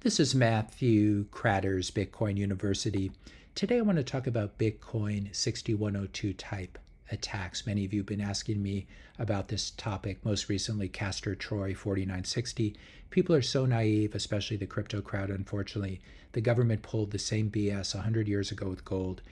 This is Matthew Kratter's Bitcoin University. Today I want to talk about Bitcoin 6102 type attacks. Many of you have been asking me about this topic, most recently Castor Troy 4960. People are so naive, especially the crypto crowd, unfortunately. The government pulled the same BS 100 years ago with gold,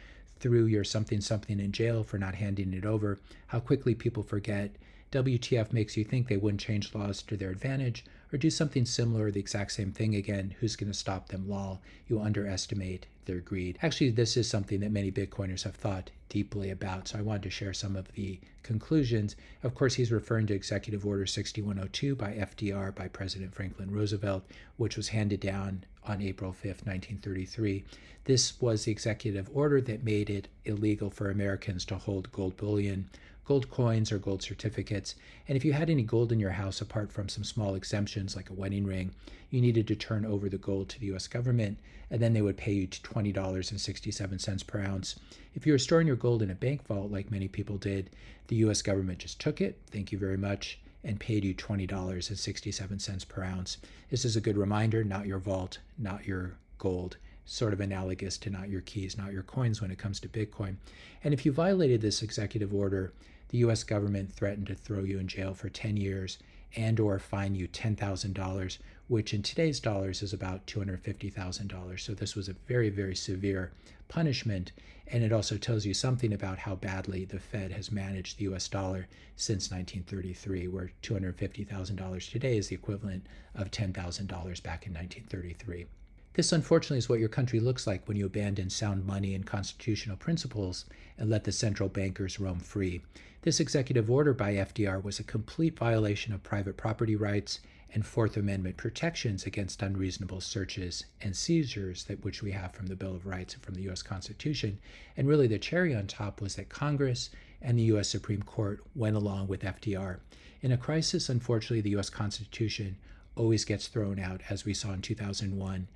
threw your something in jail for not handing it over. How quickly people forget. WTF makes you think they wouldn't change laws to their advantage or do something similar or the exact same thing again. Who's going to stop them? Lol. You underestimate their greed. Actually, this is something that many Bitcoiners have thought deeply about, so I wanted to share some of the conclusions. Of course, he's referring to Executive Order 6102 by FDR, by President Franklin Roosevelt, which was handed down on April 5th, 1933. This was the executive order that made it illegal for Americans to hold gold bullion, gold coins, or gold certificates. And if you had any gold in your house apart from some small exemptions like a wedding ring, you needed to turn over the gold to the US government, and then they would pay you $20.67 per ounce. If you were storing your gold in a bank vault, like many people did, the US government just took it, thank you very much, and paid you $20.67 per ounce. This is a good reminder, not your vault, not your gold, sort of analogous to not your keys, not your coins when it comes to Bitcoin. And if you violated this executive order, the US government threatened to throw you in jail for 10 years and or fine you $10,000, which in today's dollars is about $250,000. So this was a very, very severe punishment. And it also tells you something about how badly the Fed has managed the US dollar since 1933, where $250,000 today is the equivalent of $10,000 back in 1933. This, unfortunately, is what your country looks like when you abandon sound money and constitutional principles and let the central bankers roam free. This executive order by FDR was a complete violation of private property rights and Fourth Amendment protections against unreasonable searches and seizures, which we have from the Bill of Rights and from the U.S. Constitution. And really the cherry on top was that Congress and the U.S. Supreme Court went along with FDR. In a crisis, unfortunately, the U.S. Constitution always gets thrown out, as we saw in 2001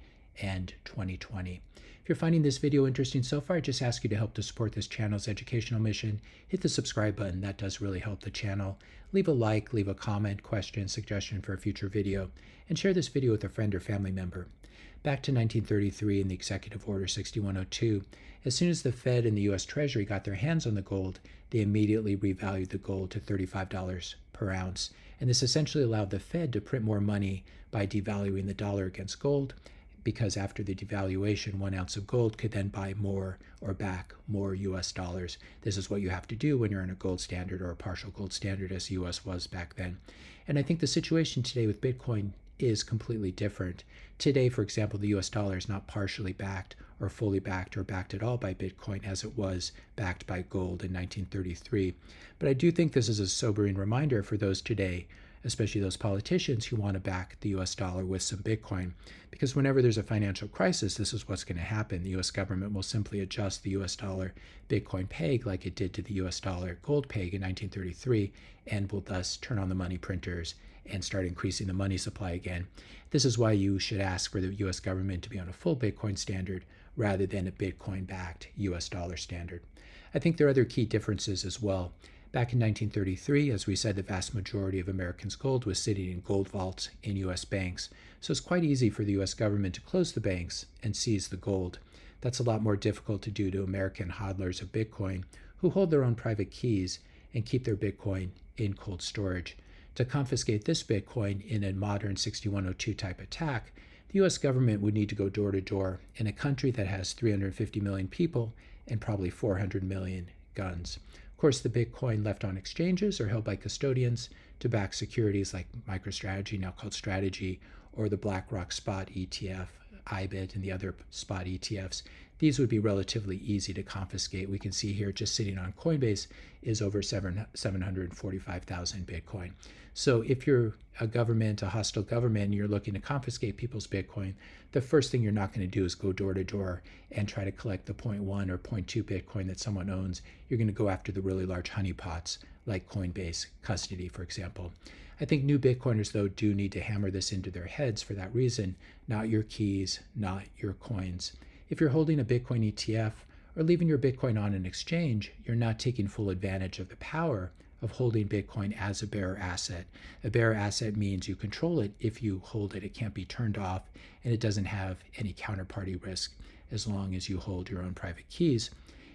and 2020. If you're finding this video interesting so far, I just ask you to help to support this channel's educational mission. Hit the subscribe button. That does really help the channel. Leave a like, leave a comment, question, suggestion for a future video, and share this video with a friend or family member. Back to 1933 in the Executive Order 6102, as soon as the Fed and the U.S. Treasury got their hands on the gold, they immediately revalued the gold to $35 per ounce. And this essentially allowed the Fed to print more money by devaluing the dollar against gold, because after the devaluation, 1 ounce of gold could then buy more or back more US dollars. This is what you have to do when you're in a gold standard or a partial gold standard, as the US was back then. And I think the situation today with Bitcoin is completely different. Today, for example, the US dollar is not partially backed or fully backed or backed at all by Bitcoin as it was backed by gold in 1933. But I do think this is a sobering reminder for those today, especially those politicians who want to back the US dollar with some Bitcoin. Because whenever there's a financial crisis, this is what's going to happen. The US government will simply adjust the US dollar Bitcoin peg like it did to the US dollar gold peg in 1933, and will thus turn on the money printers and start increasing the money supply again. This is why you should ask for the US government to be on a full Bitcoin standard rather than a Bitcoin-backed US dollar standard. I think there are other key differences as well. Back in 1933, as we said, the vast majority of Americans' gold was sitting in gold vaults in U.S. banks. So it's quite easy for the U.S. government to close the banks and seize the gold. That's a lot more difficult to do to American hodlers of Bitcoin who hold their own private keys and keep their Bitcoin in cold storage. To confiscate this Bitcoin in a modern 6102 type attack, the U.S. government would need to go door to door in a country that has 350 million people and probably 400 million guns. Of course, the Bitcoin left on exchanges are held by custodians to back securities like MicroStrategy, now called Strategy, or the BlackRock Spot ETF, IBIT, and the other spot ETFs. These would be relatively easy to confiscate. We can see here just sitting on Coinbase is over 745,000 Bitcoin. So if you're a government, a hostile government, and you're looking to confiscate people's Bitcoin, the first thing you're not going to do is go door to door and try to collect the 0.1 or 0.2 Bitcoin that someone owns. You're going to go after the really large honeypots like Coinbase custody, for example. I think new Bitcoiners, though, do need to hammer this into their heads for that reason. Not your keys, not your coins. If you're holding a Bitcoin ETF or leaving your Bitcoin on an exchange, you're not taking full advantage of the power of holding Bitcoin as a bearer asset. A bearer asset means you control it if you hold it. It can't be turned off, and it doesn't have any counterparty risk as long as you hold your own private keys.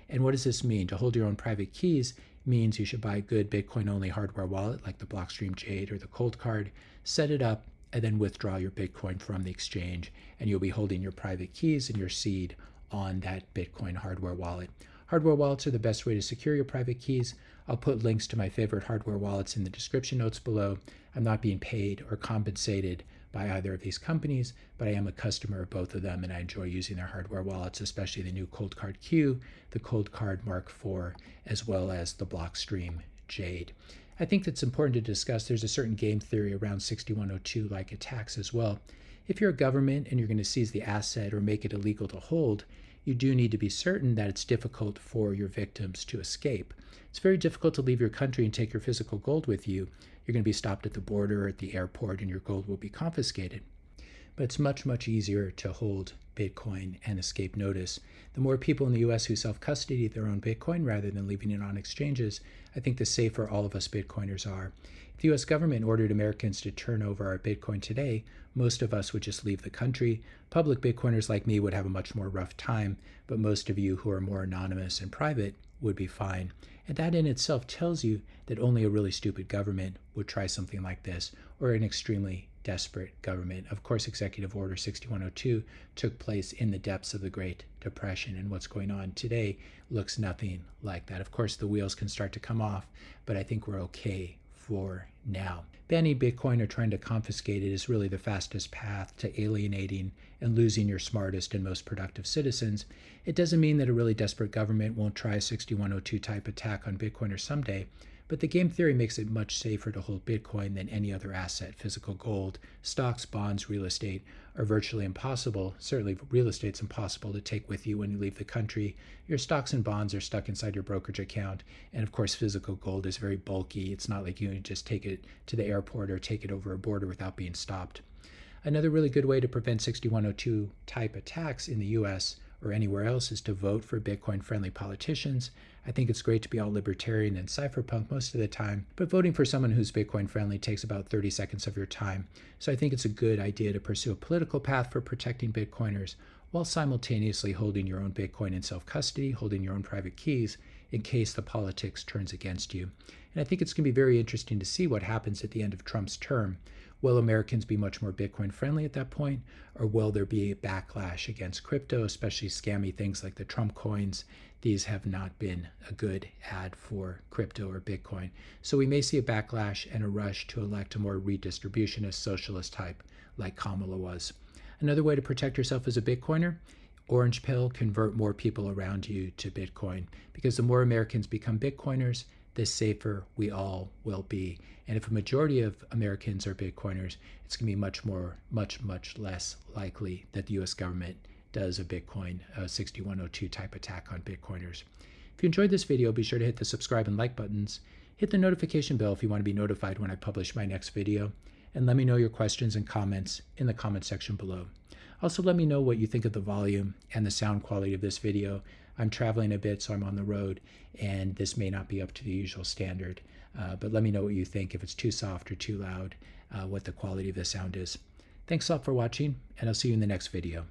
And what does this mean? To hold your own private keys means you should buy a good Bitcoin-only hardware wallet like the Blockstream Jade or the Cold Card, set it up, and then withdraw your Bitcoin from the exchange, and you'll be holding your private keys and your seed on that Bitcoin hardware wallet. Hardware wallets are the best way to secure your private keys. I'll put links to my favorite hardware wallets in the description notes below. I'm not being paid or compensated by either of these companies, but I am a customer of both of them, and I enjoy using their hardware wallets, especially the new Cold Card Q, the Cold Card Mark IV, as well as the Blockstream Jade. I think that's important to discuss. There's a certain game theory around 6102-like attacks as well. If you're a government and you're going to seize the asset or make it illegal to hold, you do need to be certain that it's difficult for your victims to escape. It's very difficult to leave your country and take your physical gold with you. You're going to be stopped at the border or at the airport, and your gold will be confiscated. But it's much, much easier to hold Bitcoin and escape notice. The more people in the US who self-custody their own Bitcoin rather than leaving it on exchanges, I think the safer all of us Bitcoiners are. If the US government ordered Americans to turn over our Bitcoin today, most of us would just leave the country. Public Bitcoiners like me would have a much more rough time, but most of you who are more anonymous and private would be fine. And that in itself tells you that only a really stupid government would try something like this, or an extremely desperate government. Of course, Executive Order 6102 took place in the depths of the Great Depression, and what's going on today looks nothing like that. Of course, the wheels can start to come off, but I think we're okay for now. Banning Bitcoin or trying to confiscate it is really the fastest path to alienating and losing your smartest and most productive citizens. It doesn't mean that a really desperate government won't try a 6102 type attack on Bitcoiners someday, but the game theory makes it much safer to hold Bitcoin than any other asset. Physical gold, stocks, bonds, real estate are virtually impossible. Certainly real estate's impossible to take with you when you leave the country. Your stocks and bonds are stuck inside your brokerage account. And of course, physical gold is very bulky. It's not like you can just take it to the airport or take it over a border without being stopped. Another really good way to prevent 6102 type attacks in the US or anywhere else is to vote for Bitcoin-friendly politicians. I think it's great to be all libertarian and cypherpunk most of the time, but voting for someone who's Bitcoin-friendly takes about 30 seconds of your time. So I think it's a good idea to pursue a political path for protecting Bitcoiners while simultaneously holding your own Bitcoin in self-custody, holding your own private keys in case the politics turns against you. And I think it's going to be very interesting to see what happens at the end of Trump's term. Will Americans be much more Bitcoin friendly at that point, or will there be a backlash against crypto, especially scammy things like the Trump coins? These have not been a good ad for crypto or Bitcoin. So we may see a backlash and a rush to elect a more redistributionist socialist type like Kamala was. Another way to protect yourself as a Bitcoiner, orange pill, convert more people around you to Bitcoin, because the more Americans become Bitcoiners, the safer we all will be. And if a majority of Americans are Bitcoiners, it's going to be much less likely that the US government does a Bitcoin 6102 type attack on Bitcoiners. If you enjoyed this video, be sure to hit the subscribe and like buttons. Hit the notification bell if you want to be notified when I publish my next video. And let me know your questions and comments in the comment section below. Also, let me know what you think of the volume and the sound quality of this video. I'm traveling a bit, so I'm on the road, and this may not be up to the usual standard. But let me know what you think, if it's too soft or too loud, what the quality of the sound is. Thanks a lot for watching, and I'll see you in the next video.